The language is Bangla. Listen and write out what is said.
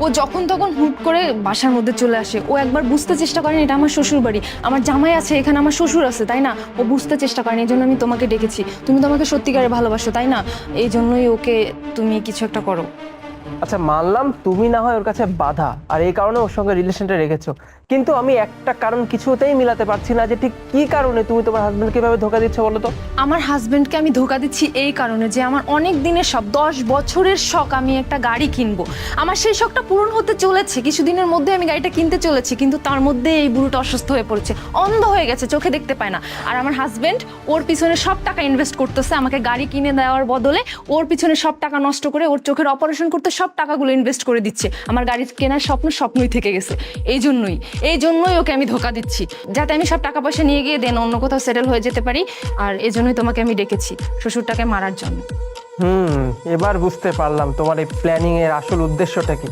ও যখন তখন হুট করে বাসার মধ্যে চলে আসে। ও একবার বুঝতে চেষ্টা করেনি এটা আমার শ্বশুর বাড়ি, আমার জামাই আছে এখানে, আমার শ্বশুর আছে, তাই না? ও বুঝতে চেষ্টা করেনি, এই জন্য আমি তোমাকে ডেকেছি। তুমি তো আমাকে সত্যিকারে ভালোবাসো, তাই না? এই জন্যই ওকে তুমি কিছু একটা করো। আচ্ছা মানলাম তুমি না হয় ওর কাছে বাধা, আর এই কারণে ওর সঙ্গে রিলেশনটা রেখেছো, কিন্তু আমি একটা কারণ কিছুতেই মিলাতে পারছি না যে ঠিক কি কারণে তুমি তোমার হাজবেন্ডকে এভাবে ধোকা দিচ্ছ বলো তো। আমার হাজবেন্ডকে আমি ধোকা দিচ্ছি এই কারণে যে আমার অনেক দিনের শখ, 10 বছরের শখ, আমি একটা গাড়ি কিনবো। আমার সেই শখটা পূরণ হতে চলেছে, কিছুদিনের মধ্যে আমি গাড়িটা কিনতে চলেছি, কিন্তু তার মধ্যে এই বুড়োটা অসুস্থ হয়ে পড়েছে, অন্ধ হয়ে গেছে, চোখে দেখতে পায় না। আর আমার হাজবেন্ড ওর পিছনে সব টাকা ইনভেস্ট করতেছে আমাকে গাড়ি কিনে দেওয়ার বদলে, ওর পিছনে সব টাকা নষ্ট করে ওর চোখের অপারেশন করতে সব টাকাগুলো ইনভেস্ট করে দিচ্ছে। আমার গাড়ি কেনার স্বপ্নই থেকে গেছে। এই জন্যই ওকে আমি ধোকা দিচ্ছি, যাতে আমি সব টাকা পয়সা নিয়ে গিয়ে দেন অন্য কোথাও সেটেল হয়ে যেতে পারি। আর এই জন্যই তোমাকে আমি ডেকেছি, শ্বশুরটাকে মারার জন্য। এবার বুঝতে পারলাম তোমার এই প্ল্যানিং এর আসল উদ্দেশ্যটা কি।